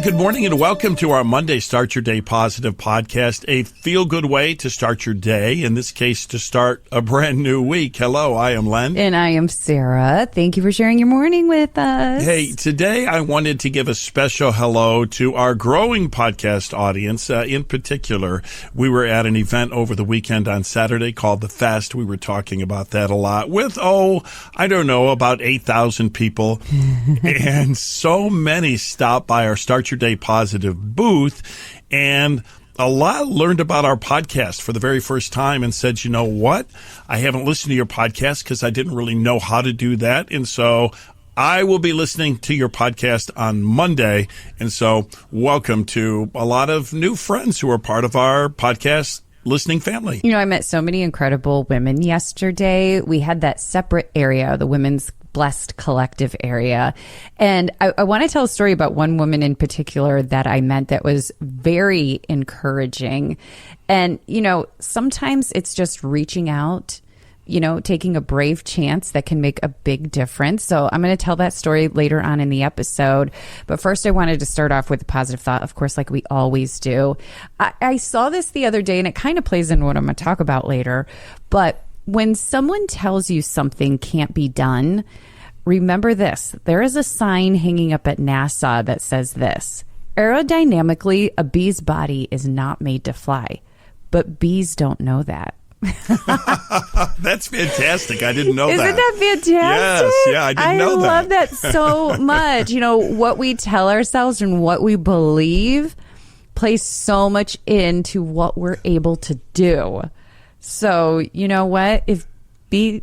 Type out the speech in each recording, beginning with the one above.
good morning and welcome to our Monday Start Your Day Positive podcast, a feel-good way to start your day, in this case, to start a brand new week. Hello, I am Len. And I am Sarah. Thank you for sharing your morning with us. Hey, today I wanted to give a special hello to our growing podcast audience. In particular, we were at an event over the weekend on Saturday called The Fest. We were talking about that a lot with, about 8,000 people. And so many stopped by our Start Your Day Positive booth, and a lot learned about our podcast for the very first time and said, you know what? I haven't listened to your podcast because I didn't really know how to do that. And so I will be listening to your podcast on Monday. And so welcome to a lot of new friends who are part of our podcast listening family. You know, I met so many incredible women yesterday. We had that separate area, the women's Blessed Collective area. And I want to tell a story about one woman in particular that I met that was very encouraging. And, you know, sometimes it's just reaching out, you know, taking a brave chance that can make a big difference. So I'm going to tell that story later on in the episode. But first, I wanted to start off with a positive thought, of course, like we always do. I saw this the other day, and it kind of plays into what I'm going to talk about later. But when someone tells you something can't be done, remember this. There is a sign hanging up at NASA that says this: aerodynamically, a bee's body is not made to fly, but bees don't know that. That's fantastic. I didn't know that. Isn't that fantastic? Yes, yeah, I didn't know that. I love that so much. You know, what we tell ourselves and what we believe plays so much into what we're able to do. So, you know what? If bees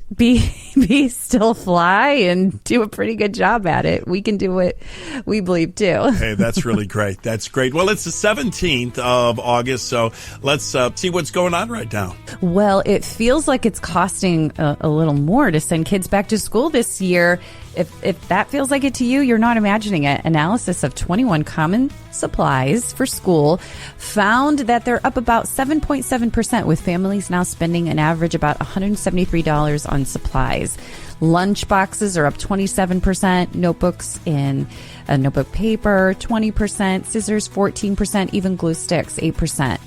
still fly and do a pretty good job at it, we can do what we believe too. Hey, that's really great. That's great. Well, it's the 17th of August, so let's see what's going on right now. Well, it feels like it's costing a little more to send kids back to school this year. If that feels like it to you, you're not imagining it. Analysis of 21 common supplies for school found that they're up about 7.7%, with families now spending an average about $173 on supplies. Lunch boxes are up 27%, notebooks and notebook paper 20%, scissors 14%, even glue sticks 8%.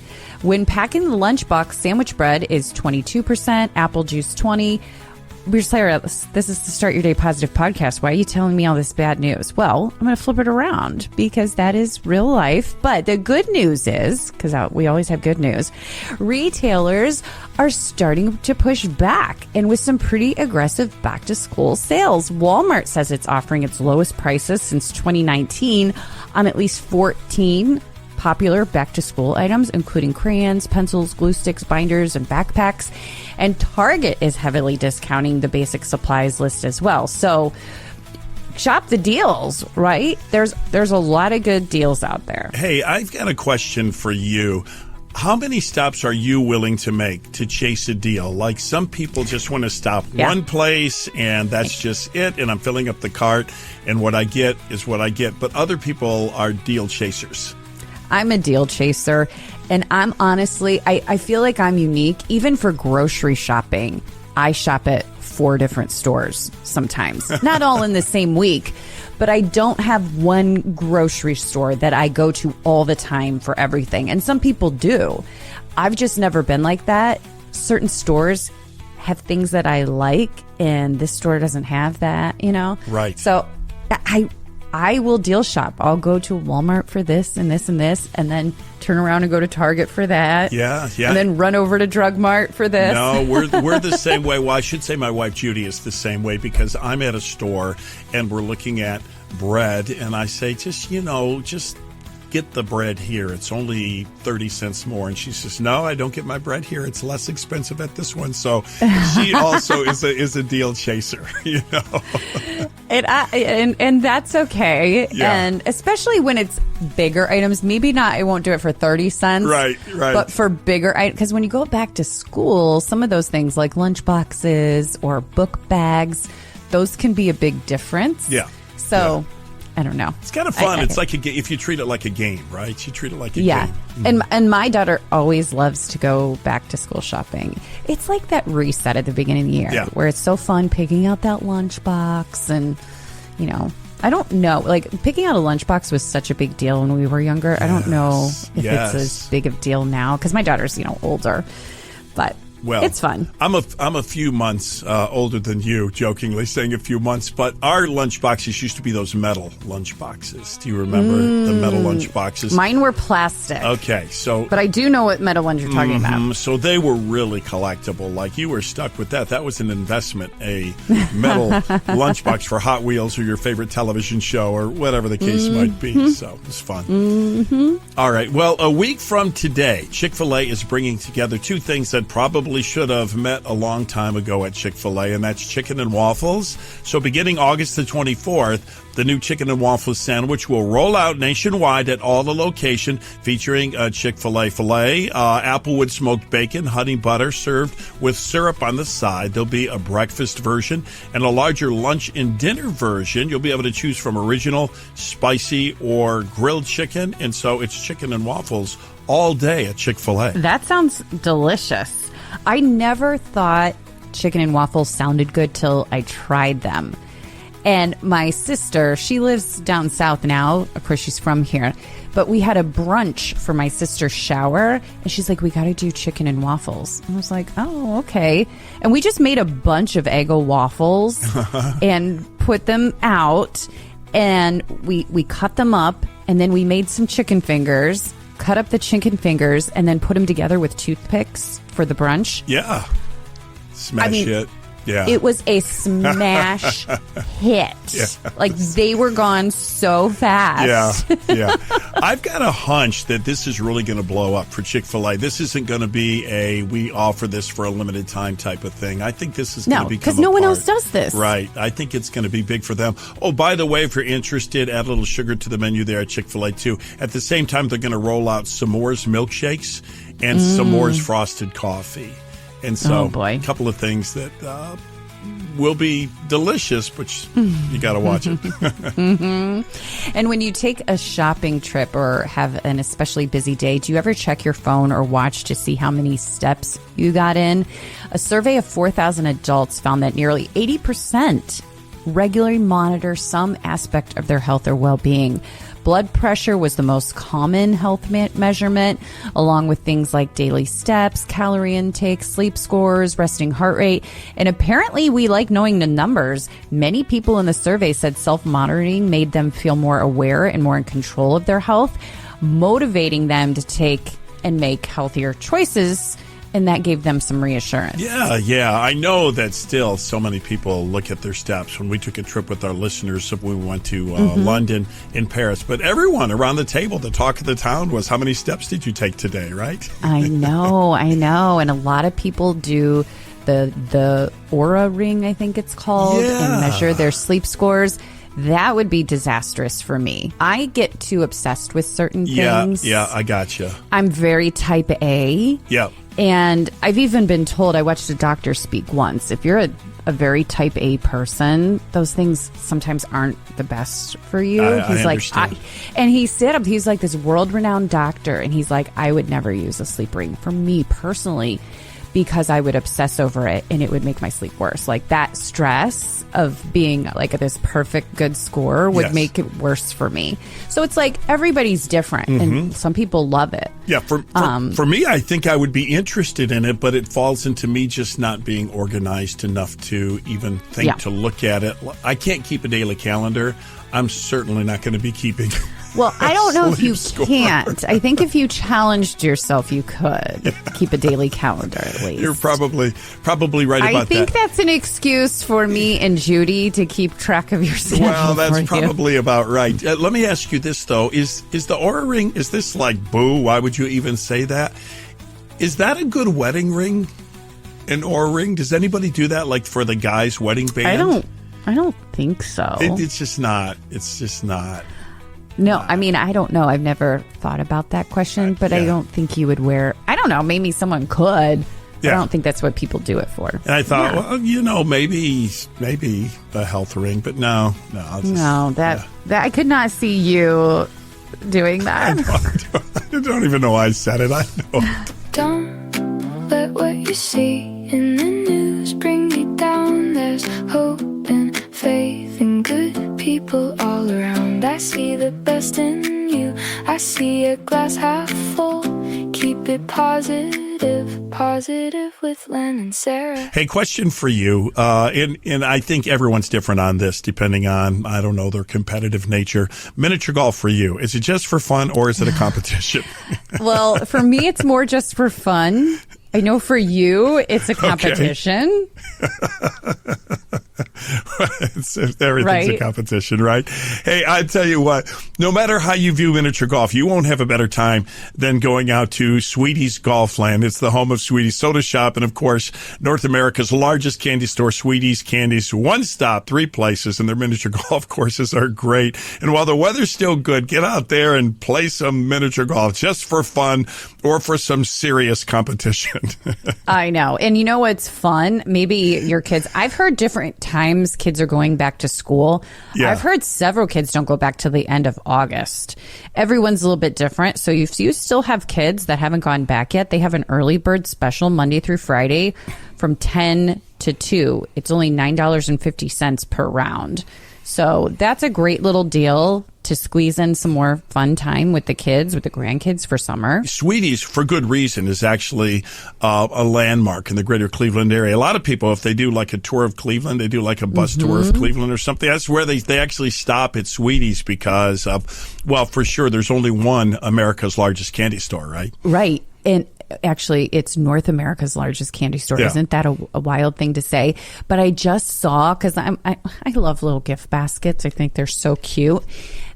When packing the lunchbox, sandwich bread is 22%, apple juice 20%. Sarah, this is the Start Your Day Positive podcast. Why are you telling me all this bad news? Well, I'm going to flip it around because that is real life. But the good news is, because we always have good news, retailers are starting to push back, and with some pretty aggressive back-to-school sales. Walmart says it's offering its lowest prices since 2019 on at least 14 popular back-to-school items, including crayons, pencils, glue sticks, binders, and backpacks. And Target is heavily discounting the basic supplies list as well. So shop the deals, right? There's a lot of good deals out there. Hey, I've got a question for you. How many stops are you willing to make to chase a deal? Like, some people just want to stop one place and that's just it, and I'm filling up the cart and what I get is what I get. But other people are deal chasers. I'm a deal chaser, and I'm honestly, I feel like I'm unique. Even for grocery shopping, I shop at 4 different stores sometimes. Not all in the same week, but I don't have one grocery store that I go to all the time for everything. And some people do. I've just never been like that. Certain stores have things that I like, and this store doesn't have that, you know? Right. So I will deal shop. I'll go to Walmart for this and this and this, and then turn around and go to Target for that. Yeah. And then run over to Drug Mart for this. No, we're the same way. Well, I should say my wife Judy is the same way, because I'm at a store and we're looking at bread, and I say, just get the bread here. It's only 30 cents more. And she says, no, I don't get my bread here. It's less expensive at this one. So she also is a deal chaser, you know. And that's okay. Yeah. And especially when it's bigger items, maybe not, I won't do it for 30 cents. Right. But for bigger items, because when you go back to school, some of those things like lunch boxes or book bags, those can be a big difference. Yeah. So I don't know. It's kind of fun. It's like if you treat it like a game, right? You treat it like a game. Yeah. Mm-hmm. And my daughter always loves to go back to school shopping. It's like that reset at the beginning of the year where it's so fun picking out that lunch box and, I don't know. Like, picking out a lunchbox was such a big deal when we were younger. I don't know if it's as big of a deal now because my daughter's, older. But it's fun. I'm a few months older than you, jokingly saying a few months, but our lunchboxes used to be those metal lunchboxes. Do you remember the metal lunchboxes? Mine were plastic. Okay, so... But I do know what metal ones you're talking about. So they were really collectible. Like, you were stuck with that. That was an investment, a metal lunchbox for Hot Wheels or your favorite television show or whatever the case might be. So it was fun. All right, well, a week from today, Chick-fil-A is bringing together two things that probably should have met a long time ago at Chick-fil-A, and that's chicken and waffles. So beginning August the 24th, the new chicken and waffles sandwich will roll out nationwide at all the location, featuring Chick-fil-A filet, applewood smoked bacon, honey butter served with syrup on the side. There'll be a breakfast version and a larger lunch and dinner version. You'll be able to choose from original, spicy, or grilled chicken. And so it's chicken and waffles all day at Chick-fil-A. That sounds delicious. I never thought chicken and waffles sounded good till I tried them. And my sister, she lives down south now. Of course, she's from here. But we had a brunch for my sister's shower. And she's like, we got to do chicken and waffles. And I was like, oh, okay. And we just made a bunch of Eggo waffles and put them out. And we cut them up. And then we made some chicken fingers, cut up the chicken fingers, and then put them together with toothpicks for the brunch. Yeah. Smash it. Yeah. It was a smash hit. Yeah. Like, they were gone so fast. Yeah. I've got a hunch that this is really going to blow up for Chick-fil-A. This isn't going to be a we offer this for a limited time type of thing. I think this is going to become because no one else does this. Right. I think it's going to be big for them. Oh, by the way, if you're interested, add a little sugar to the menu there at Chick-fil-A too. At the same time, they're going to roll out s'mores milkshakes and s'mores frosted coffee. And so a couple of things that will be delicious, but you got to watch it. And when you take a shopping trip or have an especially busy day, do you ever check your phone or watch to see how many steps you got in? A survey of 4,000 adults found that nearly 80% regularly monitor some aspect of their health or well-being. Blood pressure was the most common health measurement, along with things like daily steps, calorie intake, sleep scores, resting heart rate. And apparently we like knowing the numbers. Many people in the survey said self-monitoring made them feel more aware and more in control of their health, motivating them to take and make healthier choices. And that gave them some reassurance. Yeah. I know that still so many people look at their steps. When we took a trip with our listeners, when we went to London and Paris. But everyone around the table, the talk of the town was, how many steps did you take today, right? I know. And a lot of people do the Aura ring, I think it's called, and measure their sleep scores. That would be disastrous for me. I get too obsessed with certain things. Yeah, I gotcha. I'm very type A. Yeah. And I've even been told, I watched a doctor speak once, if you're a very type A person, those things sometimes aren't the best for you. He's like, and he said, he's like this world-renowned doctor, and he's like, I would never use a sleep ring for me personally, because I would obsess over it and it would make my sleep worse. Like, that stress of being like at this perfect good score would make it worse for me. So it's like everybody's different and some people love it. Yeah, for me, I think I would be interested in it, but it falls into me just not being organized enough to even think to look at it. I can't keep a daily calendar. I'm certainly not going to be keeping. Well, I don't know if you can't. I think if you challenged yourself, you could keep a daily calendar at least. You're probably right about that. I think that's an excuse for me and Judy to keep track of your schedule. Well, that's probably about right. Let me ask you this, though. Is the Aura ring, is this like, boo, why would you even say that? Is that a good wedding ring? An Aura ring? Does anybody do that, like, for the guy's wedding band? I don't think so. It's just not. It's just not. No, I mean, I don't know. I've never thought about that question, but I don't think you would wear... I don't know. Maybe someone could. But I don't think that's what people do it for. And I thought, well, maybe the health ring, but no. That I could not see you doing that. I don't even know why I said it. I know. Don't let what you see in the news bring you down. There's hope and faith in good people people all around. I see the best in you. I see a glass half full. Keep it positive, positive with Len and Sarah. Hey, question for you. And I think everyone's different on this, depending on, I don't know, their competitive nature. Miniature golf for you, is it just for fun or is it a competition? Well, for me, it's more just for fun. I know for you, it's a competition. Everything's Right. a competition, right? Hey, I tell you what, no matter how you view miniature golf, you won't have a better time than going out to Sweetie's Golfland. It's the home of Sweetie's Soda Shop and, of course, North America's largest candy store, Sweetie's Candies. One stop, 3 places, and their miniature golf courses are great. And while the weather's still good, get out there and play some miniature golf just for fun or for some serious competition. I know. And you know what's fun? Maybe your kids, I've heard different times kids are going back to school. Yeah. I've heard several kids don't go back till the end of August. Everyone's a little bit different. So if you still have kids that haven't gone back yet, they have an early bird special Monday through Friday from 10 to 2. It's only $9.50 per round. So that's a great little deal to squeeze in some more fun time with the kids, with the grandkids for summer. Sweetie's, for good reason, is actually a landmark in the greater Cleveland area. A lot of people, if they do like a tour of Cleveland, they do like a bus tour of Cleveland or something, that's where they actually stop at Sweetie's because of, well, for sure, there's only one America's largest candy store, right? Right. And actually, it's North America's largest candy store. Yeah. Isn't that a wild thing to say? But I just saw, because I love little gift baskets. I think they're so cute.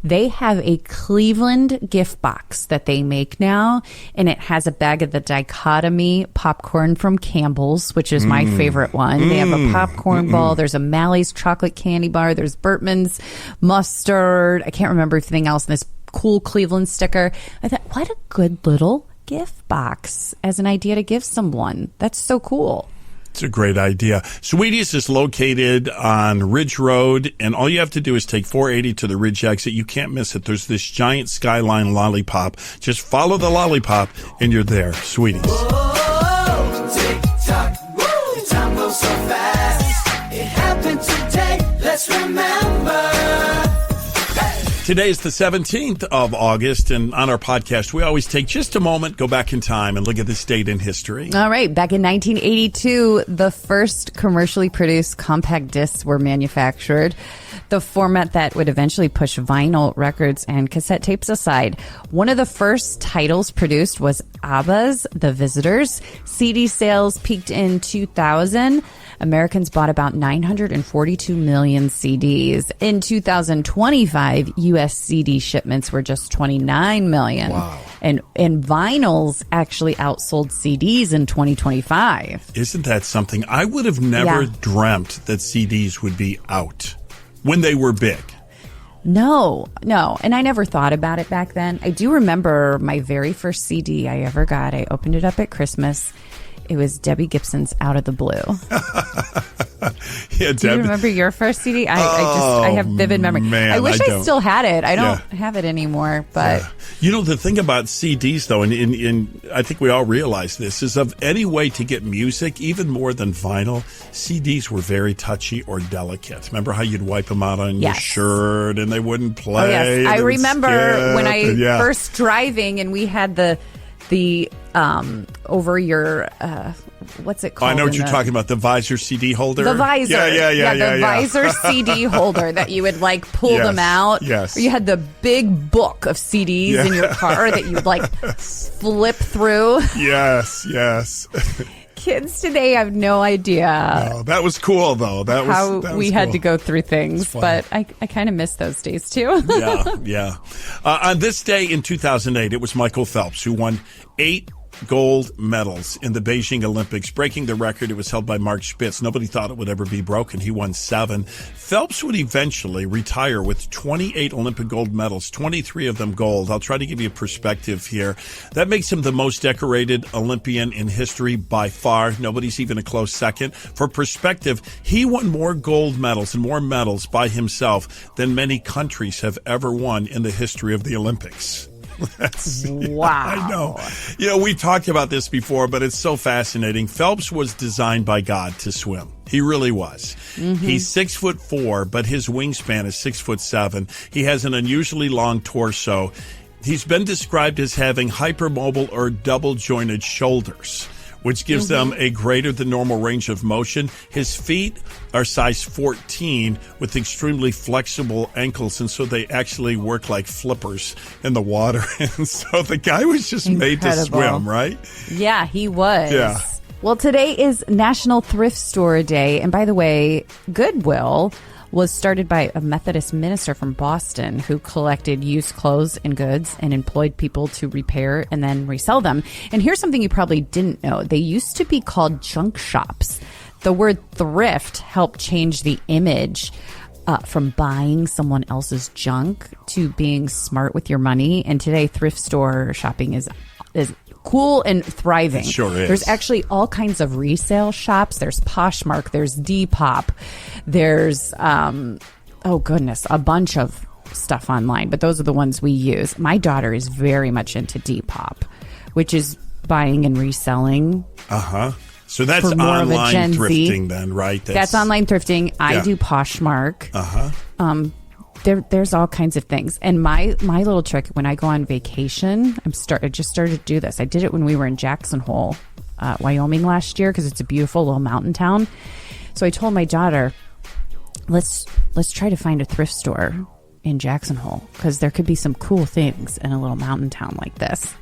They have a Cleveland gift box that they make now, and it has a bag of the dichotomy popcorn from Campbell's, which is my favorite one. They have a popcorn ball. There's a Mally's chocolate candy bar. There's Burtman's mustard. I can't remember everything else. And this cool Cleveland sticker. I thought, what a good little gift box as an idea to give someone. That's so cool. It's a great idea. Sweetie's is located on Ridge Road, and all you have to do is take 480 to the Ridge exit. You can't miss it. There's this giant skyline lollipop. Just follow the lollipop, and you're there. Sweetie's. Whoa, tick-tock, woo, time goes so fast. It happened today, let's remember. Today is the 17th of August, and on our podcast, we always take just a moment, go back in time, and look at this date in history. All right. Back in 1982, the first commercially produced compact discs were manufactured, the format that would eventually push vinyl records and cassette tapes aside. One of the first titles produced was ABBA's The Visitors. CD sales peaked in 2000. Americans bought about 942 million CDs. In 2025, U.S. CD shipments were just 29 million. Wow. And vinyls actually outsold CDs in 2025. Isn't that something? I would have never Yeah. dreamt that CDs would be out when they were big. No. And I never thought about it back then. I do remember my very first CD I ever got. I opened it up at Christmas. It was Debbie Gibson's Out of the Blue. Yeah, Do you remember your first CD? I have vivid memory. man, I wish I I don't. still had it. I don't Yeah. have it anymore, but You know, the thing about CDs, though, and I think we all realize this, is of any way to get music, even more than vinyl, CDs were very touchy or delicate. Remember how you'd wipe them out on your Yes. shirt and they wouldn't play? oh yes, and I they would remember skip, when I and yeah. first driving and we had the over your what's it Oh, called? I know what in you're the- talking about, the visor CD holder. The visor. Yeah. The visor CD holder that you would like pull Yes, them out. yes. Or you had the big book of CDs in your car that you would like flip through. Yes. Kids today have no idea Oh, that was cool, though. That was we had cool. to go through things, fun. but I kind of miss those days too. Yeah. On this day in 2008, it was Michael Phelps who won 8 gold medals in the Beijing Olympics, breaking the record. It was held by Mark Spitz. Nobody thought it would ever be broken. He won 7. Phelps would eventually retire with 28 Olympic gold medals, 23 of them gold. I'll try to give you a perspective here. That makes him the most decorated Olympian in history by far. Nobody's even a close second. For perspective, he won more gold medals and more medals by himself than many countries have ever won in the history of the Olympics. Wow. I know. We talked about this before, but it's so fascinating. Phelps was designed by God to swim. He really was. He's 6'4", but his wingspan is 6'7". He has an unusually long torso. He's been described as having hypermobile or double-jointed shoulders, which gives them a greater than normal range of motion. His feet are size 14 with extremely flexible ankles, and so they actually work like flippers in the water. And so the guy was just made to swim, right? Yeah, he was. Yeah. Well, today is National Thrift Store Day. And by the way, Goodwill was started by a Methodist minister from Boston who collected used clothes and goods and employed people to repair and then resell them. And here's something you probably didn't know. They used to be called junk shops. The word thrift helped change the image from buying someone else's junk to being smart with your money. And today, thrift store shopping is cool and thriving. It sure is. There's actually all kinds of resale shops. There's Poshmark. There's Depop. There's, a bunch of stuff online. But those are the ones we use. My daughter is very much into Depop, which is buying and reselling. So that's online thrifting then, right? That's online thrifting. I do Poshmark. There's all kinds of things. And my little trick when I go on vacation, I just started to do this. I did it when we were in Jackson Hole, Wyoming last year, because it's a beautiful little mountain town. So I told my daughter, let's try to find a thrift store in Jackson Hole, because there could be some cool things in a little mountain town like this.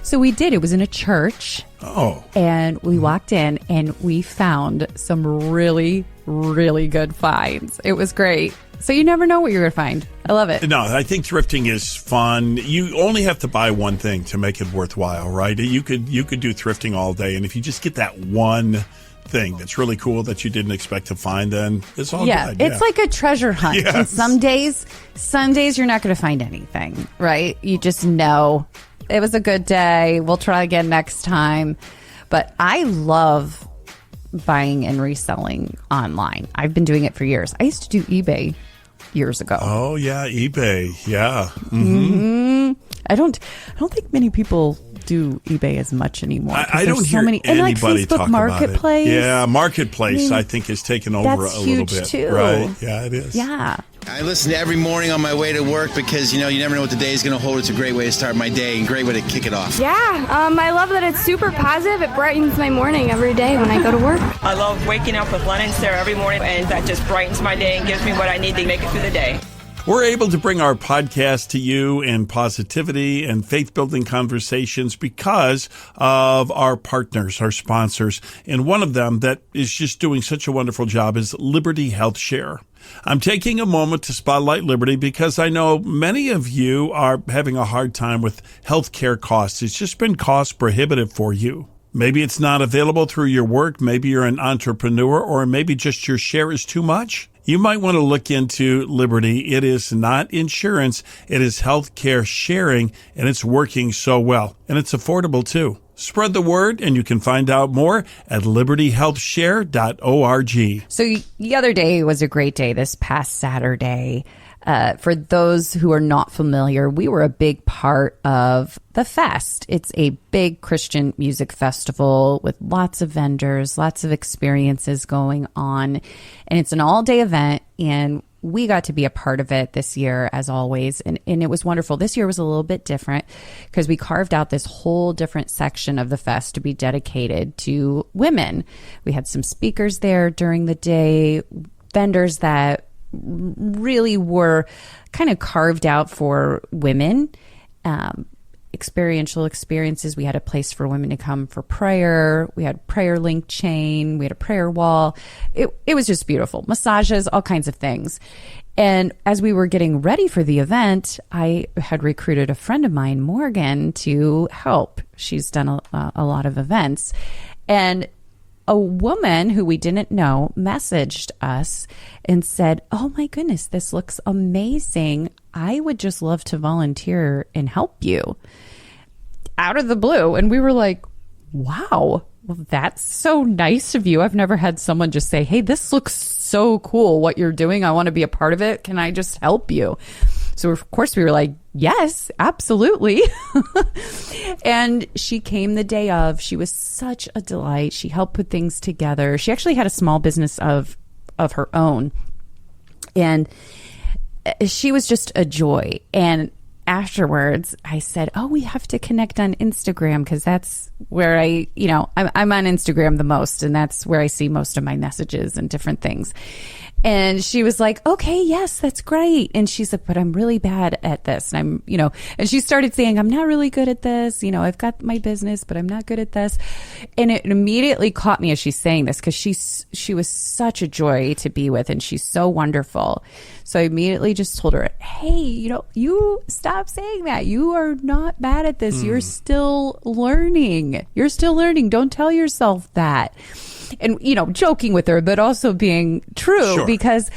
So we did. It was in a church. Oh. And we walked in and we found some really, really good finds. It was great. So you never know what you're going to find. I love it. No, I think thrifting is fun. You only have to buy one thing to make it worthwhile, right? You could do thrifting all day, and if you just get that one thing that's really cool that you didn't expect to find, then it's all good. It's like a treasure hunt. Yes. And some days you're not going to find anything, right? You just know it was a good day. We'll try again next time. But I love buying and reselling online. I've been doing it for years. I used to do eBay years ago. Oh yeah, eBay. Yeah. I don't think many people do eBay as much anymore. I don't hear anybody and like Facebook talk Marketplace. about it. Yeah, Marketplace I think has taken over a little bit. Too. Right? Yeah, it is. Yeah. I listen to every morning on my way to work because, you never know what the day is going to hold. It's a great way to start my day and great way to kick it off. Yeah, I love that it's super positive. It brightens my morning every day when I go to work. I love waking up with Len and Sarah every morning, and that just brightens my day and gives me what I need to make it through the day. We're able to bring our podcast to you in positivity and faith-building conversations because of our partners, our sponsors. And one of them that is just doing such a wonderful job is Liberty Health Share. I'm taking a moment to spotlight Liberty because I know many of you are having a hard time with healthcare costs. It's just been cost prohibitive for you. Maybe it's not available through your work. Maybe you're an entrepreneur, or maybe just your share is too much. You might want to look into Liberty. It is not insurance. It is healthcare sharing, and it's working so well. And it's affordable, too. Spread the word, and you can find out more at libertyhealthshare.org. So the other day was a great day, this past Saturday. For those who are not familiar, we were a big part of the Fest. It's a big Christian music festival with lots of vendors, lots of experiences going on. And it's an all-day event, and we got to be a part of it this year, as always. And it was wonderful. This year was a little bit different because we carved out this whole different section of the fest to be dedicated to women. We had some speakers there during the day, vendors that really were kind of carved out for women, experiential experiences. We had a place for women to come for prayer. We had prayer link chain. We had a prayer wall. It was just beautiful. Massages, all kinds of things. And as we were getting ready for the event, I had recruited a friend of mine, Morgan, to help. She's done a lot of events. And a woman who we didn't know messaged us and said, "Oh my goodness, this looks amazing. I would just love to volunteer and help you," out of the blue. And we were like, wow, well, that's so nice of you. I've never had someone just say, "Hey, this looks so cool what you're doing. I want to be a part of it. Can I just help you?" So of course we were like, yes, absolutely. And she came the day of. She was such a delight. She helped put things together. She actually had a small business of her own. And she was just a joy. And afterwards, I said, oh, we have to connect on Instagram, because that's where I'm on Instagram the most, and that's where I see most of my messages and different things. And she was like, okay, yes, that's great. And she said, but I'm really bad at this. And and she started saying, I'm not really good at this. I've got my business, but I'm not good at this. And it immediately caught me as she's saying this, because she was such a joy to be with, and she's so wonderful. So I immediately just told her, hey, you stop saying that. You are not bad at this. You're still learning. Don't tell yourself that. And, joking with her, but also being true. Sure. Because,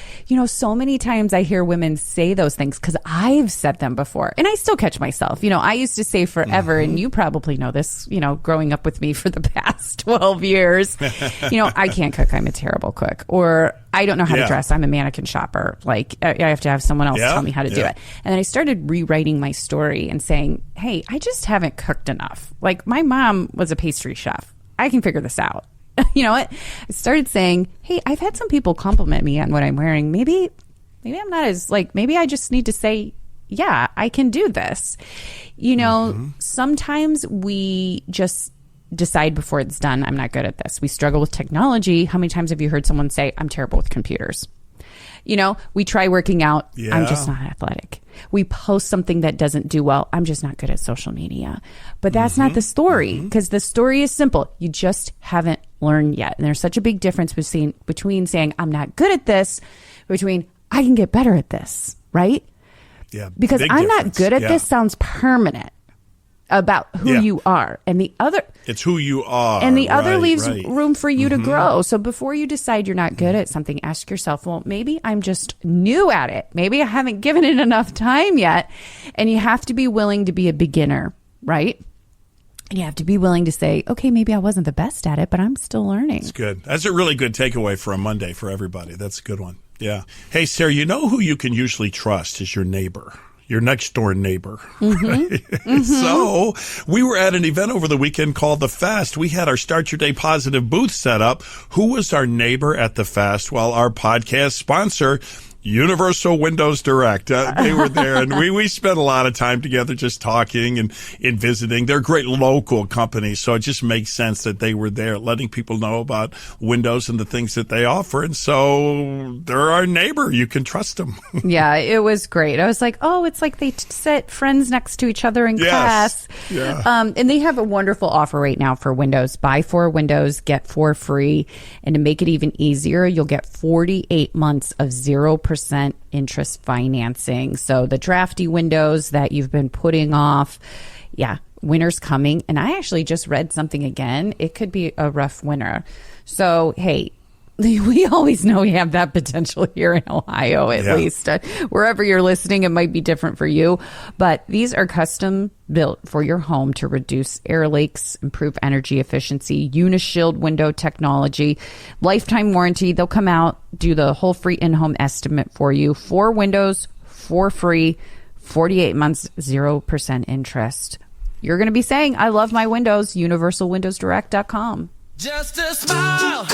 so many times I hear women say those things, because I've said them before, and I still catch myself. I used to say forever, and you probably know this, growing up with me for the past 12 years, I can't cook. I'm a terrible cook. Or I don't know how to dress. I'm a mannequin shopper. Like, I have to have someone else tell me how to do it. And then I started rewriting my story and saying, hey, I just haven't cooked enough. Like, my mom was a pastry chef. I can figure this out. You know what? I started saying, hey, I've had some people compliment me on what I'm wearing. Maybe I'm not as maybe I just need to say, yeah, I can do this. Sometimes we just decide before it's done, I'm not good at this. We struggle with technology. How many times have you heard someone say, I'm terrible with computers? We try working out. Yeah. I'm just not athletic. We post something that doesn't do well. I'm just not good at social media. But that's not the story, because the story is simple. You just haven't learned yet. And there's such a big difference between saying, I'm not good at this, between I can get better at this, right? Yeah. Because I'm not good at this sounds permanent about who you are. And the other... It's who you are. And the other leaves room for you to grow. So before you decide you're not good at something, ask yourself, well, maybe I'm just new at it. Maybe I haven't given it enough time yet. And you have to be willing to be a beginner, right? And you have to be willing to say, okay, maybe I wasn't the best at it, but I'm still learning. That's good. That's a really good takeaway for a Monday for everybody. That's a good one. Yeah. Hey, Sarah, who you can usually trust is your neighbor. Your next door neighbor. Right? So we were at an event over the weekend called The Fast. We had our Start Your Day Positive booth set up. Who was our neighbor at The Fast? Well, our podcast sponsor, Universal Windows Direct. They were there, and we spent a lot of time together just talking and visiting. They're a great local company, so it just makes sense that they were there letting people know about Windows and the things that they offer. And so they're our neighbor. You can trust them. Yeah, it was great. I was like, oh, it's like they sit friends next to each other in class. Yeah. And they have a wonderful offer right now for Windows. Buy 4 Windows, get 4 free. And to make it even easier, you'll get 48 months of 0% interest financing. So the drafty Windows that you've been putting off, winter's coming. And I actually just read something again. It could be a rough winter. So, hey, we always know we have that potential here in Ohio, at least. Wherever you're listening, it might be different for you. But these are custom built for your home to reduce air leaks, improve energy efficiency, Unishield window technology, lifetime warranty. They'll come out, do the whole free in-home estimate for you. 4 windows, 4 free, 48 months, 0% interest. You're going to be saying, I love my windows, universalwindowsdirect.com. Just a smile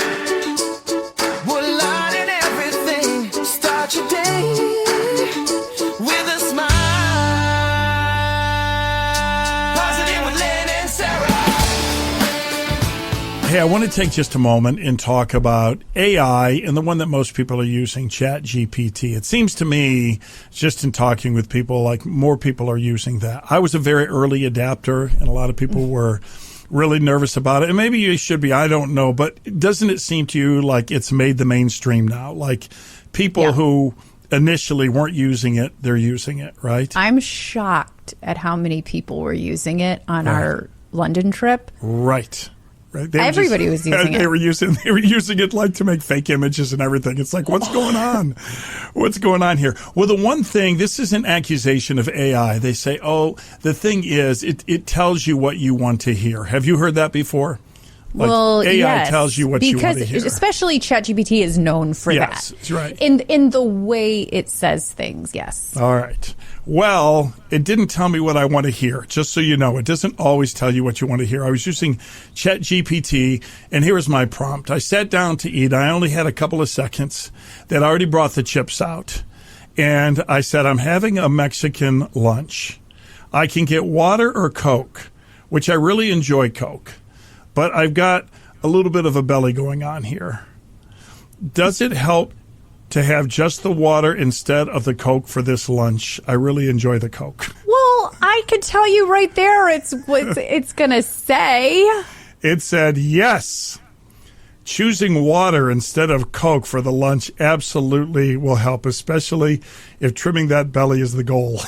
will lighten everything. Start your day with a smile. Positive with Lynn and Sarah. Hey, I want to take just a moment and talk about AI and the one that most people are using, ChatGPT. It seems to me, just in talking with people, like more people are using that. I was a very early adapter, and a lot of people were really nervous about it. And maybe you should be, I don't know. But doesn't it seem to you like it's made the mainstream now? Like people who initially weren't using it, they're using it, right? I'm shocked at how many people were using it on our London trip. Right. Everybody was using it. They were using it like to make fake images and everything. It's like, what's going on? What's going on here? Well, the one thing, this is an accusation of AI. They say, oh, the thing is, it tells you what you want to hear. Have you heard that before? Well, AI yes, tells you what you want to hear. Because especially ChatGPT is known for that. Yes, that's right. In the way it says things, yes. All right. Well, it didn't tell me what I want to hear, just so you know. It doesn't always tell you what you want to hear. I was using ChatGPT, and here was my prompt. I sat down to eat. I only had a couple of seconds. They'd already brought the chips out. And I said, I'm having a Mexican lunch. I can get water or Coke, which I really enjoy Coke. But I've got a little bit of a belly going on here. Does it help to have just the water instead of the Coke for this lunch? I really enjoy the Coke. Well, I could tell you right there it's going to say. It said, yes. Choosing water instead of Coke for the lunch absolutely will help, especially if trimming that belly is the goal.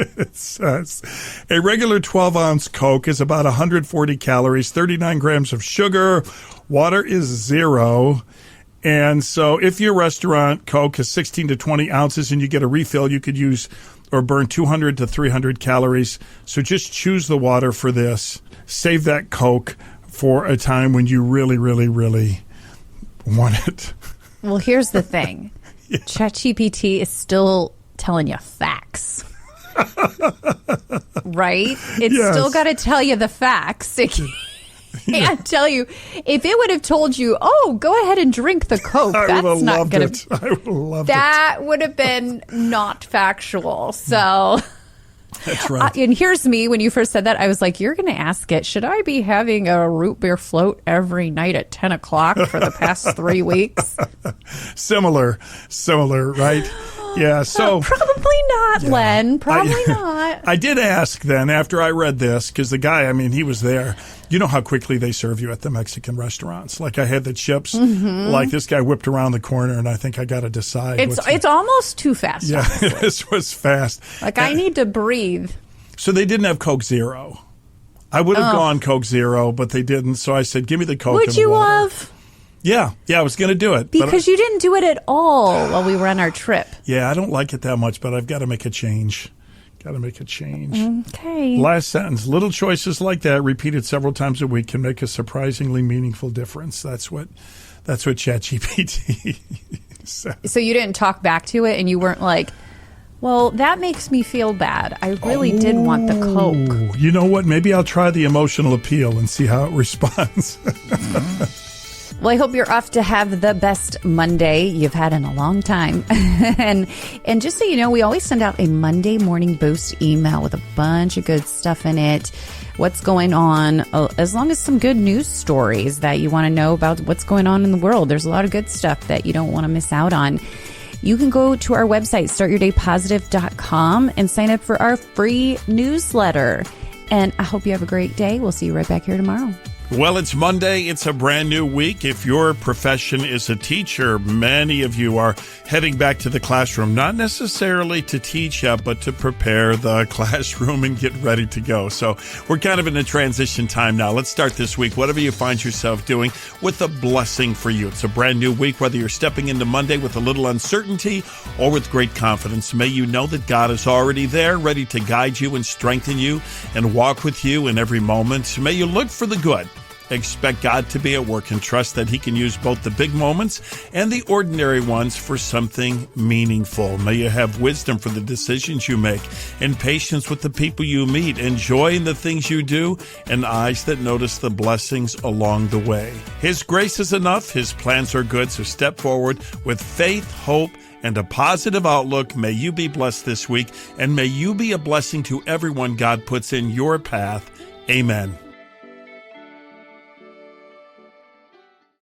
It says a regular 12-ounce Coke is about 140 calories, 39 grams of sugar. Water is 0. And so if your restaurant Coke is 16 to 20 ounces and you get a refill, you could use or burn 200 to 300 calories. So just choose the water for this. Save that Coke for a time when you really, really, really want it. Well, here's the thing. Yeah. ChatGPT is still telling you facts. Right? It's still got to tell you the facts. It can't tell you. If it would have told you, oh, go ahead and drink the Coke, that's not going to. I would have loved that would have been not factual. So. That's right. And here's me. When you first said that, I was like, you're going to ask it, should I be having a root beer float every night at 10 o'clock for the past 3 weeks? Similar, right? Yeah, so... Probably not, yeah. Len. Probably not. I did ask then, after I read this, because the guy, I mean, he was there. You know how quickly they serve you at the Mexican restaurants. Like, I had the chips. Mm-hmm. Like, this guy whipped around the corner, and I think I got to decide. It's almost too fast, yeah, honestly. This was fast. Like, I need to breathe. So they didn't have Coke Zero. I would have gone Coke Zero, but they didn't. So I said, give me the Coke would and you water. have? Yeah, I was going to do it. Because you didn't do it at all while we were on our trip. Yeah, I don't like it that much, but I've got to make a change. Okay. Last sentence. Little choices like that, repeated several times a week, can make a surprisingly meaningful difference. That's what ChatGPT says. So you didn't talk back to it, and you weren't like, well, that makes me feel bad. I really did want the Coke. You know what? Maybe I'll try the emotional appeal and see how it responds. Well, I hope you're off to have the best Monday you've had in a long time. and just so you know, we always send out a Monday morning boost email with a bunch of good stuff in it. What's going on, as long as some good news stories that you want to know about what's going on in the world. There's a lot of good stuff that you don't want to miss out on. You can go to our website, startyourdaypositive.com, and sign up for our free newsletter. And I hope you have a great day. We'll see you right back here tomorrow. Well, it's Monday. It's a brand new week. If your profession is a teacher, many of you are heading back to the classroom, not necessarily to teach yet, but to prepare the classroom and get ready to go. So we're kind of in a transition time now. Let's start this week, whatever you find yourself doing, with a blessing for you. It's a brand new week, whether you're stepping into Monday with a little uncertainty or with great confidence. May you know that God is already there, ready to guide you and strengthen you and walk with you in every moment. May you look for the good. Expect God to be at work and trust that He can use both the big moments and the ordinary ones for something meaningful. May you have wisdom for the decisions you make and patience with the people you meet and joy in the things you do and eyes that notice the blessings along the way. His grace is enough. His plans are good. So step forward with faith, hope, and a positive outlook. May you be blessed this week, and may you be a blessing to everyone God puts in your path. Amen.